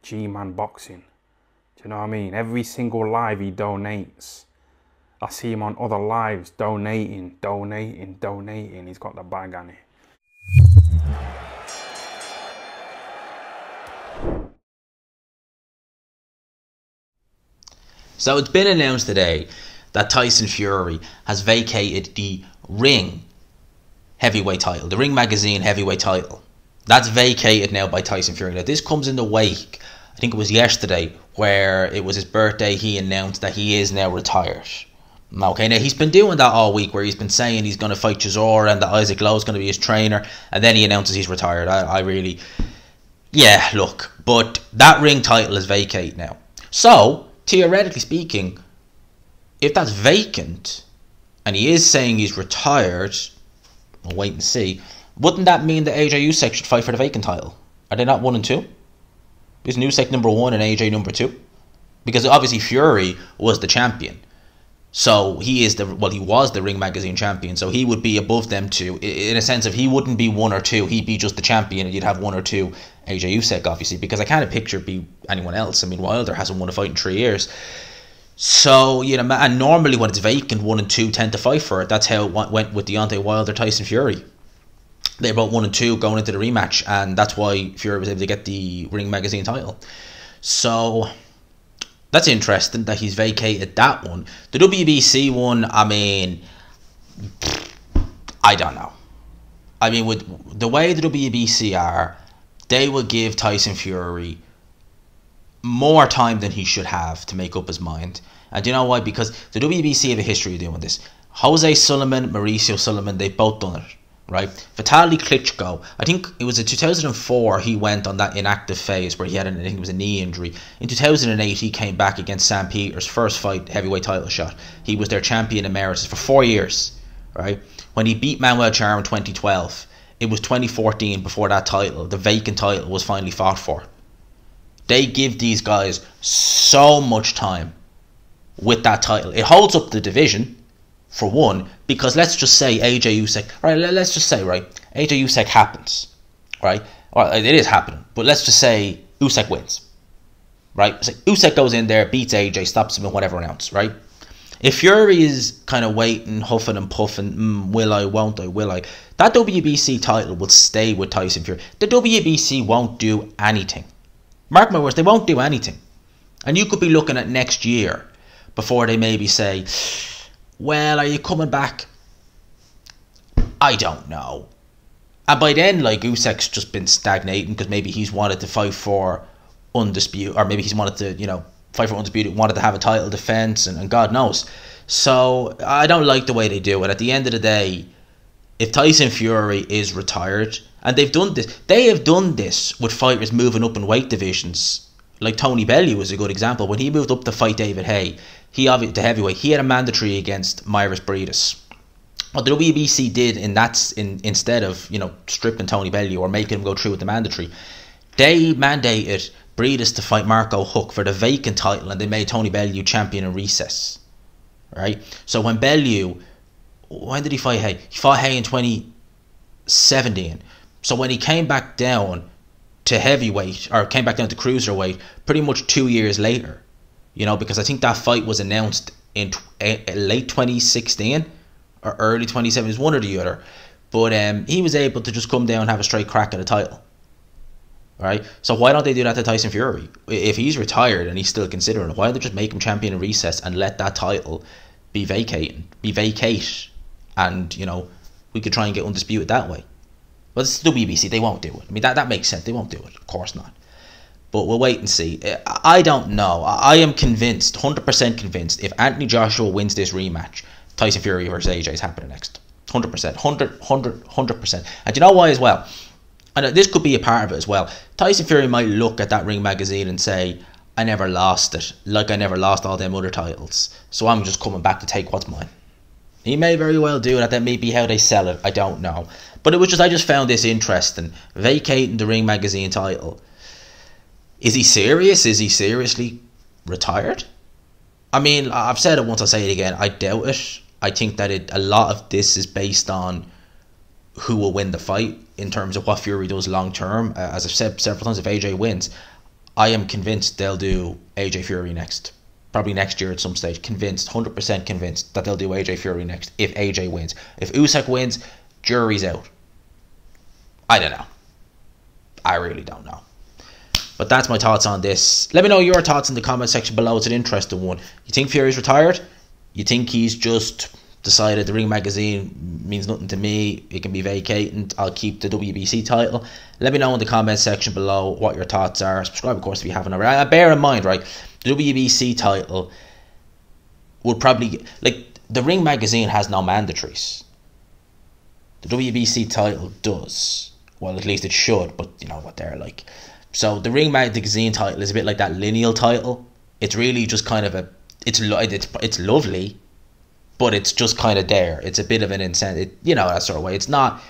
G-Man Boxing. Do you know what I mean? Every single live he donates. I see him on other lives donating. He's got the bag on it. So it's been announced today that Tyson Fury has vacated the Ring heavyweight title, the Ring Magazine heavyweight title. That's vacated now by Tyson Fury. Now this comes in the wake, I think it was yesterday, where it was his birthday, he announced that he is now retired. Okay, now he's been doing that all week, where he's been saying he's going to fight Chisora and that Isaac Lowe's going to be his trainer, and then he announces he's retired. But that Ring title is vacant now. So, theoretically speaking, if that's vacant, and he is saying he's retired, we'll wait and see, wouldn't that mean that AJ Usyk should fight for the vacant title? Are they not 1 and 2? Isn't Usyk number 1 and AJ number 2? Because obviously Fury was the champion. So he was the Ring Magazine champion, so he would be above them two. In a sense, if he wouldn't be 1 or 2, he'd be just the champion, and you'd have 1 or 2 AJ Usyk, obviously, because I can't picture it be anyone else. I mean, Wilder hasn't won a fight in 3 years. So, and normally when it's vacant, 1 and 2 tend to fight for it. That's how it went with Deontay Wilder, Tyson Fury. They brought 1 and 2 going into the rematch, and that's why Fury was able to get the Ring Magazine title. So that's interesting that he's vacated that one. The WBC one, I mean, I don't know. I mean, with the way the WBC are, they will give Tyson Fury more time than he should have to make up his mind. And do you know why? Because the WBC have a history of doing this. Jose Sullivan, Mauricio Sullivan, they've both done it, right? Vitaly Klitschko, I think it was in 2004 he went on that inactive phase where he had, I think it was a knee injury. In 2008 he came back against Sam Peters, first fight, heavyweight title shot. He was their champion emeritus for 4 years, right? When he beat Manuel Charr in 2012, it was 2014 before that title, the vacant title, was finally fought for. They give these guys so much time with that title. It holds up the division, for one, because let's just say AJ Usyk, right, let's just say, right, AJ Usyk happens, right, or it is happening, but let's just say Usyk wins, right, so Usyk goes in there, beats AJ, stops him in whatever ounce, right. If Fury is kind of waiting, huffing and puffing, will I, won't I, will I, that WBC title will stay with Tyson Fury. The WBC won't do anything. Mark my words, they won't do anything. And you could be looking at next year before they maybe say, well, are you coming back? I don't know. And by then, like, Usyk's just been stagnating because maybe he's wanted to fight for undisputed, or maybe he's wanted to, fight for undisputed, wanted to have a title defense, and God knows. So I don't like the way they do it. At the end of the day, if Tyson Fury is retired, and they have done this with fighters moving up in weight divisions. Like Tony Bellew is a good example. When he moved up to fight David Haye, to heavyweight, he had a mandatory against Myris Breedis. What the WBC did instead of stripping Tony Bellew or making him go through with the mandatory, they mandated Breedis to fight Marco Huck for the vacant title, and they made Tony Bellew champion in recess. Right? So when did he fight Haye? He fought Haye in 2017. So when he came back down to heavyweight, or came back down to cruiserweight, pretty much 2 years later, because I think that fight was announced in late 2016 or early 2017, it was one or the other. But he was able to just come down and have a straight crack at the title. Right? So why don't they do that to Tyson Fury? If he's retired and he's still considering it, why don't they just make him champion in recess and let that title be vacate, and we could try and get undisputed that way. But it's the WBC, they won't do it. I mean, that makes sense. They won't do it. Of course not. But we'll wait and see. I don't know. I am convinced, 100% convinced, if Anthony Joshua wins this rematch, Tyson Fury versus AJ is happening next. 100%. 100%. And do you know why as well? And this could be a part of it as well. Tyson Fury might look at that Ring Magazine and say, I never lost it. Like I never lost all them other titles. So I'm just coming back to take what's mine. He may very well do that. That may be how they sell it. I don't know. But I just found this interesting. Vacating the Ring Magazine title. Is he serious? Is he seriously retired? I mean, I've said it once, I'll say it again. I doubt it. I think that a lot of this is based on who will win the fight in terms of what Fury does long term. As I've said several times, if AJ wins, I am convinced they'll do AJ Fury next. Probably next year at some stage. Convinced, 100% convinced that they'll do AJ Fury next if AJ wins. If Usyk wins, jury's out. I don't know. I really don't know. But that's my thoughts on this. Let me know your thoughts in the comment section below. It's an interesting one. You think Fury's retired? You think he's just decided the Ring magazine means nothing to me, it can be vacating, I'll keep the WBC title? Let me know in the comment section below what your thoughts are. Subscribe, of course, if you haven't already. Bear in mind, right, the WBC title would probably, like, the Ring magazine has no mandatories. The WBC title does. Well, at least it should, but you know what they're like. So the Ring magazine title is a bit like that lineal title. It's really just kind of it's lovely, but it's just kind of there. It's a bit of an incentive, you know, that sort of way. It's not.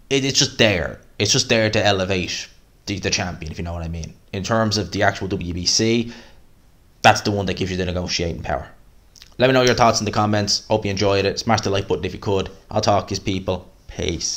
It's just there. It's just there to elevate the champion, if you know what I mean. In terms of the actual WBC, that's the one that gives you the negotiating power. Let me know your thoughts in the comments. Hope you enjoyed it. Smash the like button if you could. I'll talk to you people. Peace.